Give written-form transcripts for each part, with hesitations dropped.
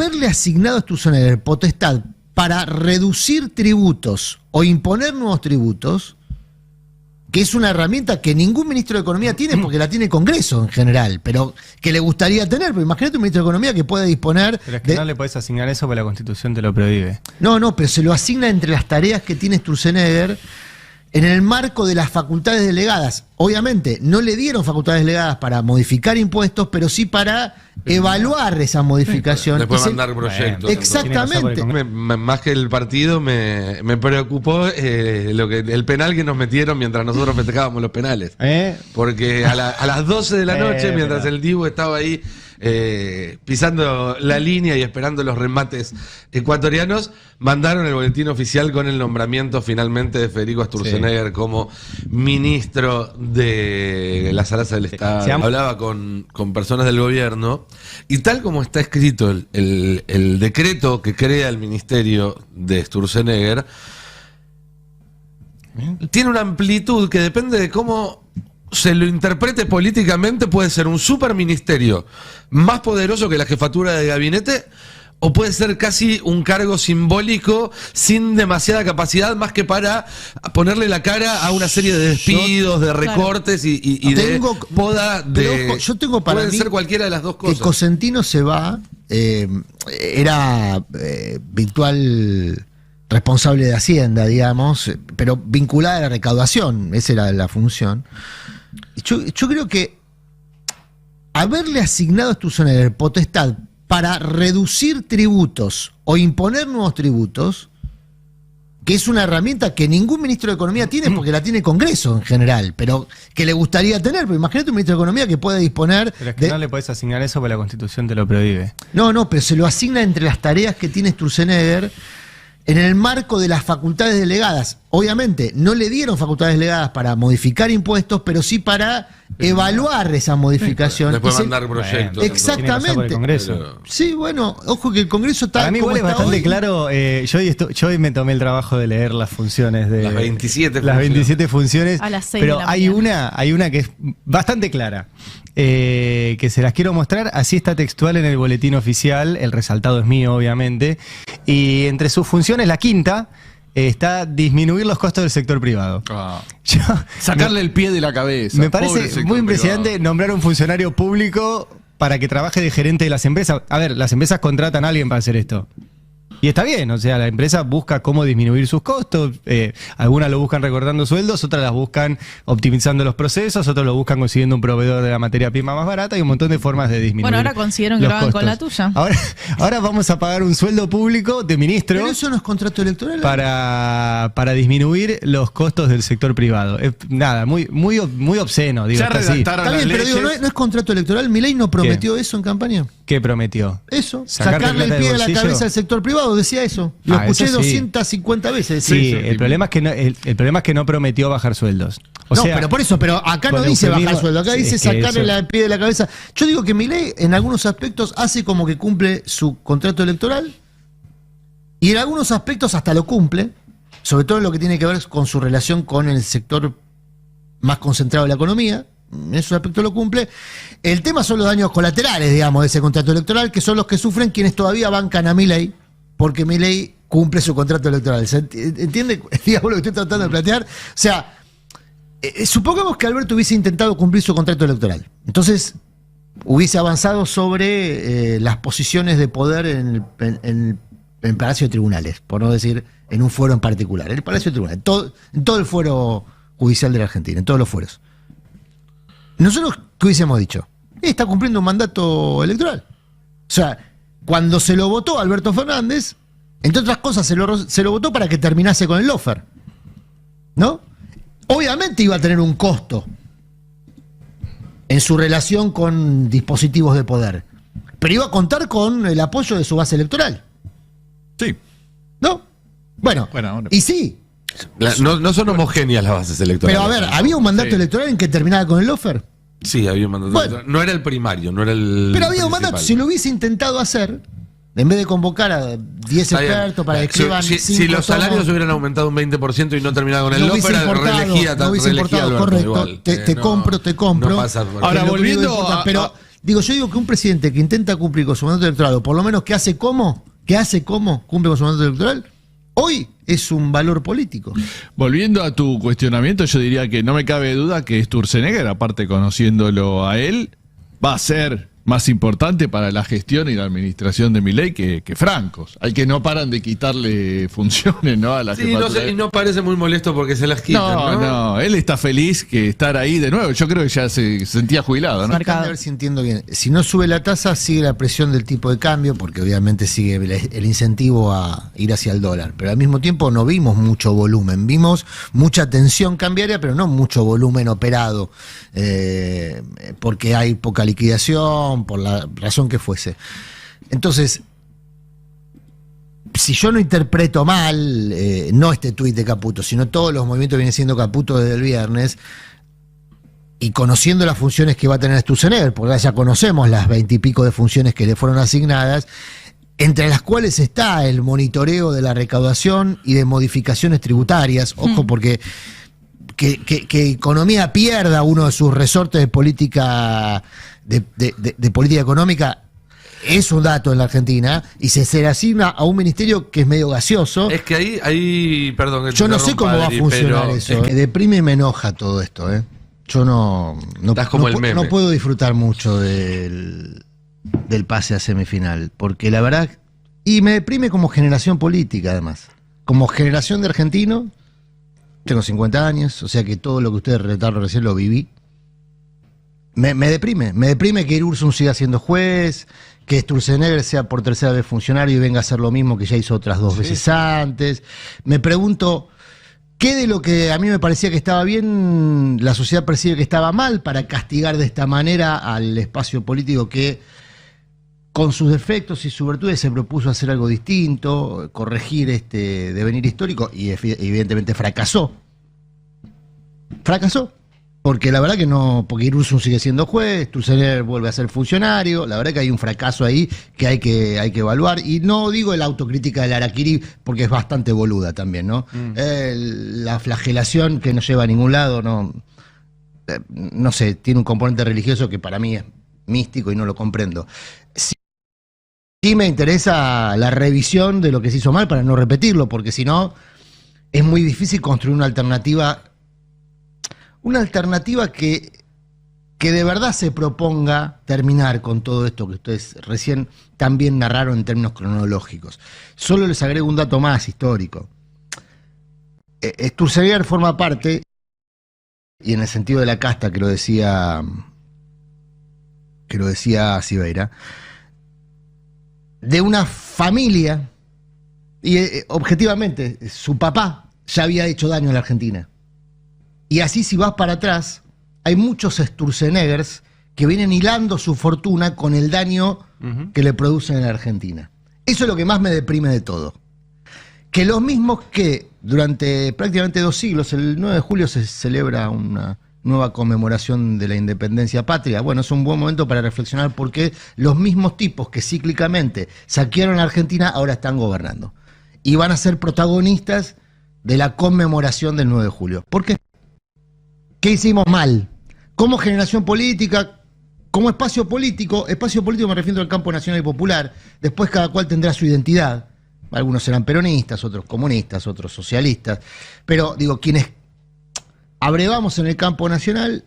haberle asignado a Sturzenegger potestad para reducir tributos o imponer nuevos tributos, que es una herramienta que ningún ministro de Economía tiene porque la tiene el Congreso en general, pero que le gustaría tener. Pero imagínate un ministro de Economía que pueda disponer... Pero es que no le podés asignar eso porque la Constitución te lo prohíbe. No, pero se lo asigna entre las tareas que tiene Sturzenegger en el marco de las facultades delegadas. Obviamente, no le dieron facultades delegadas para modificar impuestos, pero sí para evaluar esas modificaciones. Después mandar proyectos. Exactamente. Más que el partido, me preocupó el penal que nos metieron mientras nosotros festejábamos los penales. Porque a las 12 de la noche, mientras el Dibu estaba ahí pisando la línea y esperando los remates ecuatorianos, mandaron el boletín oficial con el nombramiento finalmente de Federico Sturzenegger como ministro de las Alas del Estado. Hablaba con personas del gobierno y tal como está escrito el decreto que crea el ministerio de Sturzenegger, tiene una amplitud que depende de cómo se lo interprete políticamente. Puede ser un superministerio más poderoso que la jefatura de gabinete, o puede ser casi un cargo simbólico sin demasiada capacidad más que para ponerle la cara a una serie de despidos, de recortes y de poda de... Yo tengo para puede mí ser cualquiera de las dos cosas. Que Cosentino se va, era virtual responsable de Hacienda, digamos, pero vinculada a la recaudación, esa era la función. Yo creo que haberle asignado a Sturzenegger potestad para reducir tributos o imponer nuevos tributos, que es una herramienta que ningún ministro de Economía tiene porque la tiene el Congreso en general, pero que le gustaría tener. Pero imagínate un ministro de Economía que pueda disponer... Pero es que no le podés asignar eso porque la Constitución te lo prohíbe. No, pero se lo asigna entre las tareas que tiene Sturzenegger en el marco de las facultades delegadas. Obviamente, no le dieron facultades delegadas para modificar impuestos, pero sí para evaluar esa modificación. Después mandar proyectos. Exactamente. Sí, bueno, ojo que el Congreso está... Para mí igual es bastante hoy claro. Yo hoy me tomé el trabajo de leer las funciones de... Las 27 las 27 funciones. A las 6 pero de la hay mañana. una que es bastante clara. Que se las quiero mostrar. Así está textual en el boletín oficial. El resaltado es mío, obviamente. Y entre sus funciones, la quinta está disminuir los costos del sector privado. Sacarle el pie de la cabeza. Me parece muy impresionante nombrar a un funcionario público para que trabaje de gerente de las empresas. A ver, las empresas contratan a alguien para hacer esto. Y está bien, o sea, la empresa busca cómo disminuir sus costos, algunas lo buscan recortando sueldos, otras las buscan optimizando los procesos, otros lo buscan consiguiendo un proveedor de la materia prima más barata y un montón de formas de disminuir. Bueno, ahora consiguieron que lo hagan con la tuya. Ahora vamos a pagar un sueldo público de ministro. Pero eso no es contrato electoral. Para disminuir los costos del sector privado. Nada, muy obsceno, digo. Ya redactaron está bien, pero digo, no es contrato electoral. ¿Milei no prometió eso en campaña? ¿Qué prometió? Eso, sacarle el pie de la cabeza al sector privado, decía eso. Lo escuché eso 250 veces. Sí, el problema es que no prometió bajar sueldos. Pero por eso, pero acá no dice bajar sueldos, acá dice sacarle el pie de la cabeza. Yo digo que Milei en algunos aspectos hace como que cumple su contrato electoral y en algunos aspectos hasta lo cumple, sobre todo en lo que tiene que ver con su relación con el sector más concentrado de la economía. En esos aspectos lo cumple. El tema son los daños colaterales, digamos, de ese contrato electoral, que son los que sufren quienes todavía bancan a Milei, porque Milei cumple su contrato electoral. ¿Se entiende, digamos, lo que estoy tratando de plantear? O sea, supongamos que Alberto hubiese intentado cumplir su contrato electoral. Entonces, hubiese avanzado sobre las posiciones de poder en el Palacio de Tribunales, por no decir en un fuero en particular. En el Palacio de Tribunales, en todo el fuero judicial de la Argentina, en todos los fueros. Nosotros, ¿qué hubiésemos dicho? Está cumpliendo un mandato electoral. O sea, cuando se lo votó a Alberto Fernández, entre otras cosas, se lo votó para que terminase con el lawfare, ¿no? Obviamente iba a tener un costo en su relación con dispositivos de poder, pero iba a contar con el apoyo de su base electoral. Sí. ¿No? Bueno y sí. No son homogéneas las bases electorales. Pero a ver, ¿había un mandato electoral en que terminaba con el lawfare? Sí, había un mandato electoral. No era el primario, no era el pero había un mandato. Si lo hubiese intentado hacer, en vez de convocar a 10 expertos para que escriban si los salarios hubieran aumentado un 20% y no terminaba con el lawfare, no hubiese importado, correcto. Igual, te compro. Ahora, volviendo pero Digo, yo digo que un presidente que intenta cumplir con su mandato electoral, o por lo menos que hace como cumple con su mandato electoral, hoy es un valor político. Volviendo a tu cuestionamiento, yo diría que no me cabe duda que Sturzenegger, aparte conociéndolo a él, va a ser más importante para la gestión y la administración de Milei que Francos. Hay que no paran de quitarle funciones, ¿no? A la jefatura. Y no parece muy molesto porque se las quitan, No, él está feliz que estar ahí de nuevo. Yo creo que ya se sentía jubilado, ¿no? A ver si entiendo bien. Si no sube la tasa, sigue la presión del tipo de cambio, porque obviamente sigue el incentivo a ir hacia el dólar. Pero al mismo tiempo no vimos mucho volumen. Vimos mucha tensión cambiaria, pero no mucho volumen operado. Porque hay poca liquidación, por la razón que fuese. Entonces, si yo no interpreto mal, no este tuit de Caputo, sino todos los movimientos que viene siendo Caputo desde el viernes, y conociendo las funciones que va a tener Sturzenegger, porque ya conocemos las 20 y pico de funciones que le fueron asignadas, entre las cuales está el monitoreo de la recaudación y de modificaciones tributarias. Ojo, porque que economía pierda uno de sus resortes de política de política económica es un dato en la Argentina, y se le asigna a un ministerio que es medio gaseoso. Es que ahí perdón. Yo no sé cómo va a funcionar eso. Me deprime y me enoja todo esto. Yo no puedo disfrutar mucho del pase a semifinal, porque la verdad, y me deprime como generación política además, como generación de argentinos. Tengo 50 años, o sea que todo lo que ustedes relataron recién lo viví. Me deprime que Irurzun siga siendo juez, que Sturzenegger sea por tercera vez funcionario y venga a hacer lo mismo que ya hizo otras 2 veces antes. Me pregunto, ¿qué de lo que a mí me parecía que estaba bien, la sociedad percibe que estaba mal para castigar de esta manera al espacio político que, con sus defectos y sus virtudes, se propuso hacer algo distinto, corregir este devenir histórico, y evidentemente fracasó? Porque la verdad que no, porque Irurzun sigue siendo juez, Sturzenegger vuelve a ser funcionario, la verdad que hay un fracaso ahí que hay que evaluar, y no digo la autocrítica del Araquiri, porque es bastante boluda también, ¿no? La flagelación que no lleva a ningún lado, no sé, tiene un componente religioso que para mí es místico y no lo comprendo. Sí me interesa la revisión de lo que se hizo mal para no repetirlo, porque si no, es muy difícil construir una alternativa que de verdad se proponga terminar con todo esto que ustedes recién también narraron en términos cronológicos. Solo les agrego un dato más histórico. Sturzenegger forma parte, y en el sentido de la casta que lo decía Siveira, de una familia, y objetivamente su papá ya había hecho daño a la Argentina. Y así, si vas para atrás, hay muchos Sturzeneggers que vienen hilando su fortuna con el daño que le producen en la Argentina. Eso es lo que más me deprime de todo. Que los mismos que durante prácticamente 2 siglos, el 9 de julio se celebra una nueva conmemoración de la independencia patria. Bueno, es un buen momento para reflexionar por qué los mismos tipos que cíclicamente saquearon a Argentina ahora están gobernando. Y van a ser protagonistas de la conmemoración del 9 de julio. ¿Por qué? ¿Qué hicimos mal? Como generación política, como espacio político me refiero al campo nacional y popular. Después cada cual tendrá su identidad. Algunos serán peronistas, otros comunistas, otros socialistas. Pero digo, quienes abrevamos en el campo nacional,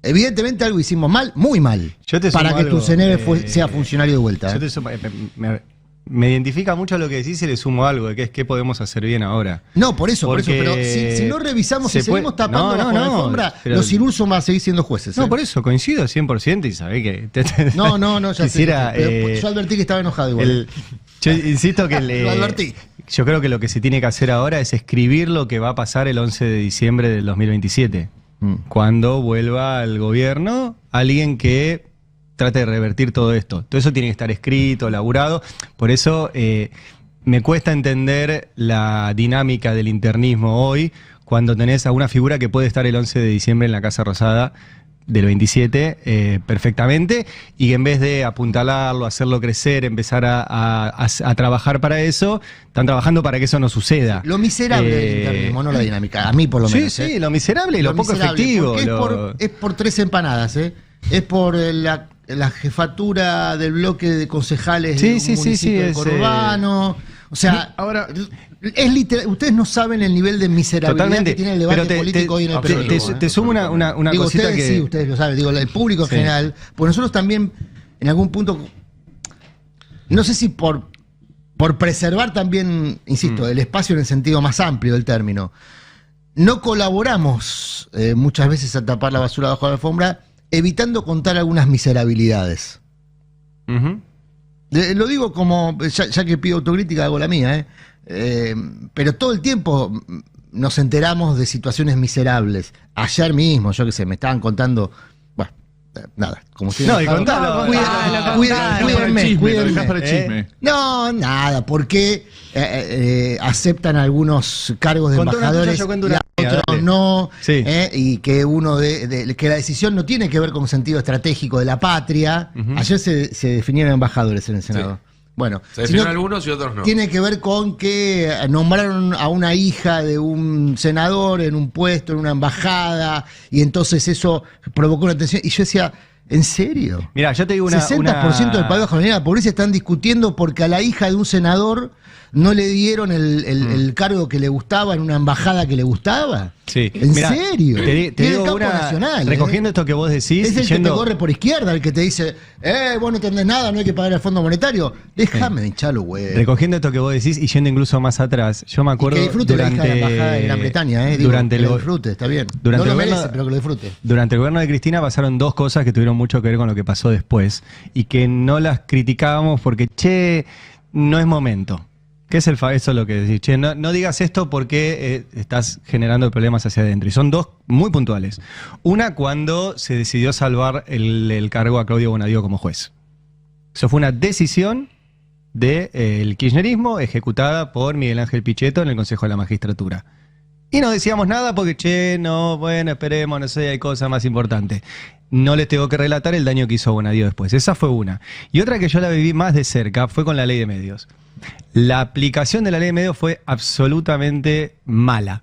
evidentemente algo hicimos mal, muy mal, para que Sturzenegger sea funcionario de vuelta. Me identifica mucho lo que decís y le sumo algo, de que es qué podemos hacer bien ahora. No, por eso, pero si no revisamos y seguimos tapando bajo la alfombra, los Irurzun van a seguir siendo jueces. No, por eso, coincido 100% y sabés que... ya quisiera, sé. Yo advertí que estaba enojado igual. Yo insisto que lo advertí. Yo creo que lo que se tiene que hacer ahora es escribir lo que va a pasar el 11 de diciembre del 2027. Cuando vuelva al gobierno alguien que trate de revertir todo esto. Todo eso tiene que estar escrito, laburado. Por eso me cuesta entender la dinámica del internismo hoy, cuando tenés a una figura que puede estar el 11 de diciembre en la Casa Rosada del 27 perfectamente, y que en vez de apuntalarlo, hacerlo crecer, empezar a trabajar para eso, están trabajando para que eso no suceda. Lo miserable del internismo, no la dinámica, a mí por lo menos. Sí, lo miserable y lo poco efectivo. Es por 3 empanadas, es por la jefatura del bloque de concejales de un municipio del conurbano. O sea, ahora es literal, ustedes no saben el nivel de miserabilidad que tiene el debate político hoy en el peronismo. Te sumo una digo, cosita ustedes, que... Sí, ustedes lo saben, digo, el público en general, porque nosotros también, en algún punto, no sé si por preservar también, insisto, el espacio en el sentido más amplio del término, no colaboramos muchas veces a tapar la basura bajo la alfombra, evitando contar algunas miserabilidades. Lo digo como, ya que pido autocrítica, hago la mía, pero todo el tiempo nos enteramos de situaciones miserables. Ayer mismo, yo qué sé, me estaban contando, bueno, nada, como si... No, y contalo. Cuídenme. No, nada, porque aceptan algunos cargos de embajadores y otros no, y que que la decisión no tiene que ver con sentido estratégico de la patria. Ayer se definieron embajadores en el Senado. Sí. Bueno, se definieron algunos y otros no. Tiene que ver con que nombraron a una hija de un senador en un puesto, en una embajada, y entonces eso provocó una tensión. Y yo decía, ¿en serio? Mira, yo te digo 60% del país bajo la línea de la pobreza están discutiendo porque a la hija de un senador no le dieron el cargo que le gustaba en una embajada que le gustaba. Sí. ¿En serio? Te digo nacional, recogiendo esto que vos decís. Es el que te corre por izquierda, el que te dice, vos no entendés nada, no hay que pagar al Fondo Monetario. Déjame hincharlo, güey. Recogiendo esto que vos decís y yendo incluso más atrás, yo me acuerdo. Y que disfrute la hija de la embajada de Gran Bretaña, durante que lo disfrute, está bien. No lo merece, pero que lo disfrute. Durante el gobierno de Cristina pasaron dos cosas que tuvieron mucho que ver con lo que pasó después y que no las criticábamos porque, no es momento. ¿Qué es eso es lo que decís? Che, no digas esto porque estás generando problemas hacia adentro. Y son dos muy puntuales. Una, cuando se decidió salvar el cargo a Claudio Bonadío como juez. Eso fue una decisión del kirchnerismo ejecutada por Miguel Ángel Pichetto en el Consejo de la Magistratura. Y no decíamos nada porque, esperemos, no sé, hay cosas más importantes. No les tengo que relatar el daño que hizo Bonadío después. Esa fue una. Y otra que yo la viví más de cerca fue con la ley de medios. La aplicación de la ley de medios fue absolutamente mala.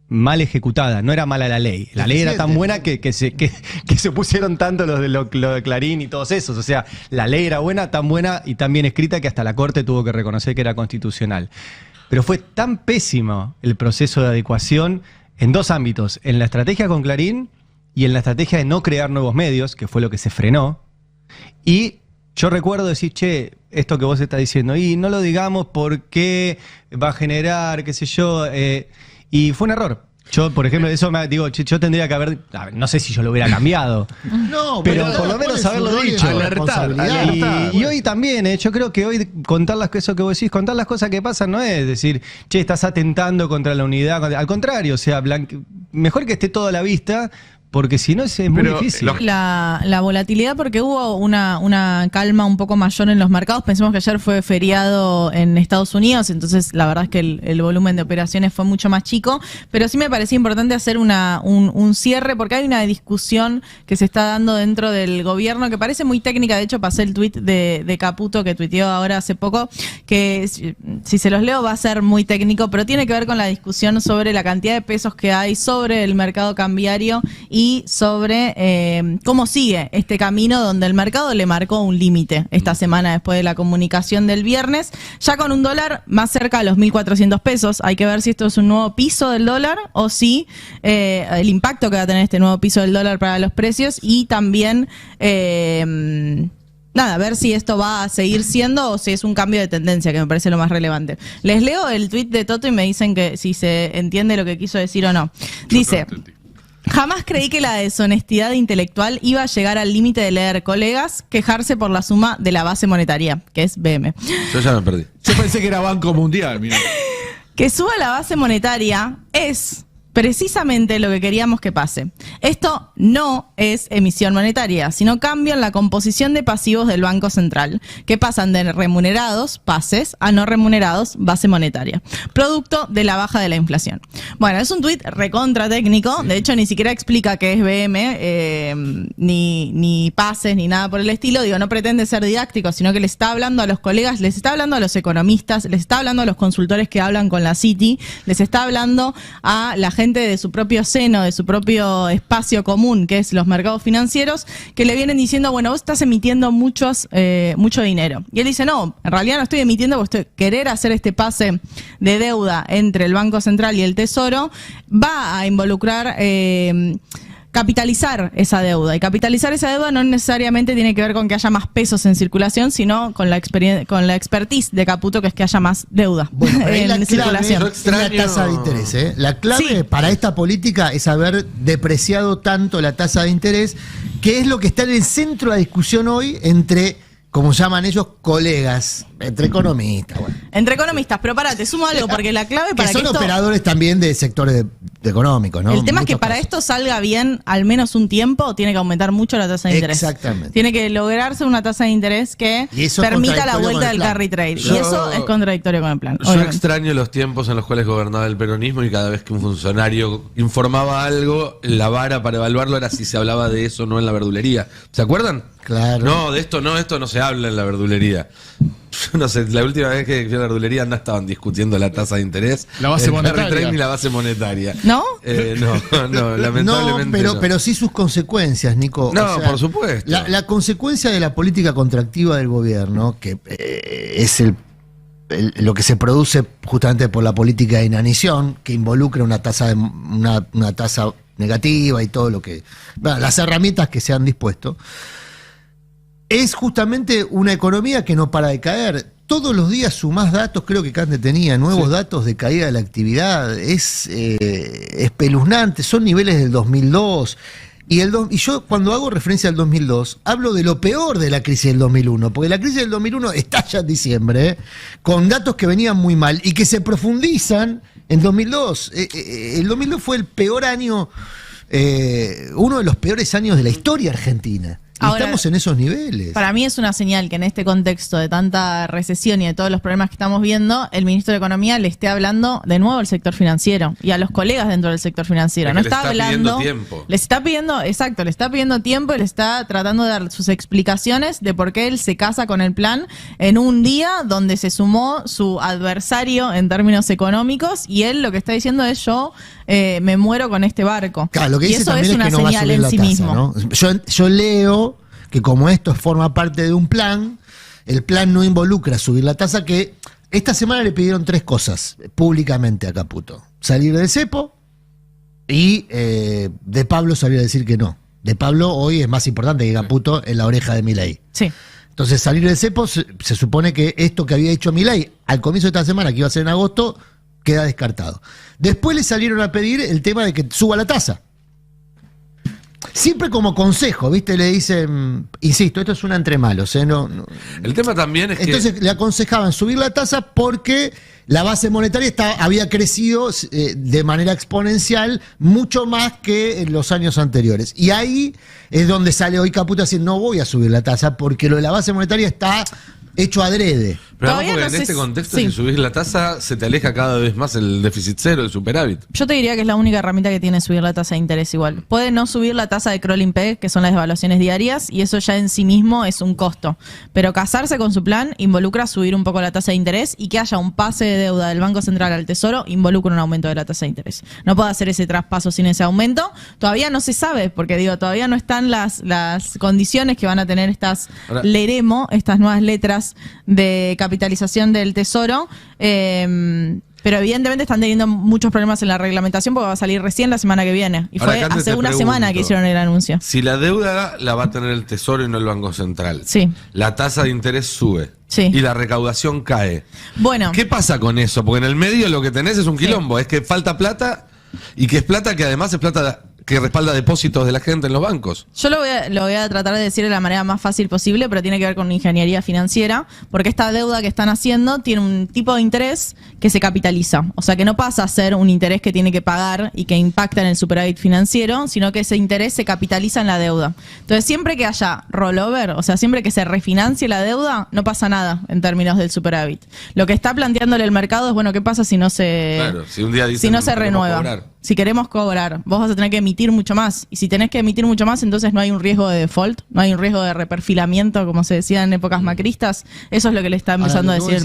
Mal ejecutada. No era mala la ley. La ley era tan buena que se opusieron tanto los de Clarín y todos esos. O sea, la ley era buena, tan buena y tan bien escrita que hasta la Corte tuvo que reconocer que era constitucional. Pero fue tan pésimo el proceso de adecuación en dos ámbitos. En la estrategia con Clarín y en la estrategia de no crear nuevos medios, que fue lo que se frenó. Y yo recuerdo decir, esto que vos estás diciendo, y no lo digamos porque va a generar, qué sé yo, y fue un error. Yo, por ejemplo, eso digo, yo tendría que haber, no sé si yo lo hubiera cambiado, pero por lo menos haberlo dicho. Y hoy también, yo creo que hoy eso que vos decís, contar las cosas que pasan no es decir, estás atentando contra la unidad, al contrario, o sea, mejor que esté todo a la vista. Porque si no es muy difícil. La volatilidad, porque hubo una calma un poco mayor en los mercados. Pensemos que ayer fue feriado en Estados Unidos, entonces la verdad es que el volumen de operaciones fue mucho más chico. Pero sí me parecía importante hacer un cierre, porque hay una discusión que se está dando dentro del gobierno que parece muy técnica. De hecho, pasé el tuit de Caputo, que tuiteó ahora hace poco, que si se los leo va a ser muy técnico, pero tiene que ver con la discusión sobre la cantidad de pesos que hay, sobre el mercado cambiario y sobre cómo sigue este camino donde el mercado le marcó un límite esta semana después de la comunicación del viernes, ya con un dólar más cerca de los 1.400 pesos. Hay que ver si esto es un nuevo piso del dólar o si el impacto que va a tener este nuevo piso del dólar para los precios y también... ver si esto va a seguir siendo o si es un cambio de tendencia, que me parece lo más relevante. Les leo el tuit de Toto y me dicen que si se entiende lo que quiso decir o no. Dice... Jamás creí que la deshonestidad intelectual iba a llegar al límite de leer colegas quejarse por la suma de la base monetaria, que es BM. Yo ya me perdí. Yo pensé que era Banco Mundial, mira. Que suba la base monetaria es precisamente lo que queríamos que pase. Esto no es emisión monetaria, sino cambio en la composición de pasivos del Banco Central, que pasan de remunerados, pases, a no remunerados, base monetaria, producto de la baja de la inflación. Bueno, es un tuit recontra técnico, de hecho ni siquiera explica qué es BM, ni pases, ni nada por el estilo. Digo, no pretende ser didáctico, sino que le está hablando a los colegas, les está hablando a los economistas, les está hablando a los consultores que hablan con la Citi, les está hablando a la gente gente de su propio seno, de su propio espacio común, que es los mercados financieros, que le vienen diciendo, bueno, vos estás emitiendo mucho dinero. Y él dice, no, en realidad no estoy emitiendo porque querer hacer este pase de deuda entre el Banco Central y el Tesoro va a involucrar capitalizar esa deuda. Y capitalizar esa deuda no necesariamente tiene que ver con que haya más pesos en circulación, sino con la expertise de Caputo, que es que haya más deuda en circulación. Es la tasa de interés. La clave para esta política es haber depreciado tanto la tasa de interés, que es lo que está en el centro de la discusión hoy entre, como llaman ellos, colegas, entre economistas. Bueno. Entre economistas, pero te sumo algo, porque la clave para que son operadores también de sectores económicos, ¿no? El tema es que para esto salga bien al menos un tiempo, tiene que aumentar mucho la tasa de interés. Exactamente. Tiene que lograrse una tasa de interés que permita la vuelta del carry trade. Y eso es contradictorio con el plan. Yo extraño los tiempos en los cuales gobernaba el peronismo y cada vez que un funcionario informaba algo, la vara para evaluarlo era si se hablaba de eso o no en la verdulería. ¿Se acuerdan? Claro. No, de esto no se habla en la verdulería. Yo no sé, la última vez que fui a la verdulería no estaban discutiendo la tasa de interés, la base monetaria ni la base monetaria. ¿No? No, lamentablemente no. Pero sí sus consecuencias, Nico. No, o sea, por supuesto. La consecuencia de la política contractiva del gobierno, que es lo que se produce justamente por la política de inanición, que involucra una tasa negativa y todo lo que... las herramientas que se han dispuesto, es justamente una economía que no para de caer. Todos los días sumás datos, creo que Cande tenía nuevos datos de caída de la actividad, es espeluznante, son niveles del 2002. Y yo cuando hago referencia al 2002, hablo de lo peor de la crisis del 2001, porque la crisis del 2001 estalla en diciembre, con datos que venían muy mal y que se profundizan en 2002. El 2002 fue el peor año, uno de los peores años de la historia argentina. Ahora, estamos en esos niveles. Para mí es una señal que en este contexto de tanta recesión y de todos los problemas que estamos viendo, el ministro de Economía le esté hablando de nuevo al sector financiero y a los colegas dentro del sector financiero. No está hablando. Les está pidiendo, exacto, le está pidiendo tiempo y le está tratando de dar sus explicaciones de por qué él se casa con el plan en un día donde se sumó su adversario en términos económicos y él lo que está diciendo es yo me muero con este barco. Claro, lo que y dice eso también es una que no señal en sí tasa, mismo. ¿no? Yo leo que como esto forma parte de un plan, el plan no involucra subir la tasa, que esta semana le pidieron 3 cosas públicamente a Caputo. Salir del cepo y De Pablo salió a decir que no. De Pablo hoy es más importante que Caputo en la oreja de Milei. Sí. Entonces salir del cepo, se supone que esto que había hecho Milei al comienzo de esta semana, que iba a ser en agosto, queda descartado. Después le salieron a pedir el tema de que suba la tasa. Siempre como consejo, ¿viste? Le dicen, insisto, esto es una entre malos, ¿eh? No. El tema también es Entonces le aconsejaban subir la tasa porque la base monetaria había crecido de manera exponencial mucho más que en los años anteriores. Y ahí es donde sale hoy Caputo a decir, no voy a subir la tasa porque lo de la base monetaria está hecho adrede. Pero además porque en este contexto, si subís la tasa, se te aleja cada vez más el déficit cero, el superávit. Yo te diría que es la única herramienta que tiene subir la tasa de interés igual. Puede no subir la tasa de crawling peg, que son las devaluaciones diarias, y eso ya en sí mismo es un costo. Pero casarse con su plan involucra subir un poco la tasa de interés y que haya un pase de deuda del Banco Central al Tesoro involucra un aumento de la tasa de interés. No puede hacer ese traspaso sin ese aumento. Todavía no se sabe, porque todavía no están las condiciones que van a tener estas estas nuevas letras de capitalización del Tesoro, pero evidentemente están teniendo muchos problemas en la reglamentación porque va a salir recién la semana que viene. Y fue hace una semana que hicieron el anuncio. Si la deuda la va a tener el Tesoro y no el Banco Central, sí, la tasa de interés sube, sí, y la recaudación cae. Bueno, ¿qué pasa con eso? Porque en el medio lo que tenés es un quilombo, es que falta plata y que es plata que además es plata que respalda depósitos de la gente en los bancos. Yo lo voy a tratar de decir de la manera más fácil posible, pero tiene que ver con ingeniería financiera, porque esta deuda que están haciendo tiene un tipo de interés que se capitaliza. O sea, que no pasa a ser un interés que tiene que pagar y que impacta en el superávit financiero, sino que ese interés se capitaliza en la deuda. Entonces, siempre que haya rollover, o sea, siempre que se refinancie la deuda, no pasa nada en términos del superávit. Lo que está planteándole el mercado es, bueno, ¿qué pasa si no se, si un día dicen, si no se renueva? Si queremos cobrar, vos vas a tener que emitir mucho más. Y si tenés que emitir mucho más, entonces no hay un riesgo de default, no hay un riesgo de reperfilamiento, como se decía en épocas macristas. Eso es lo que le está empezando a decir.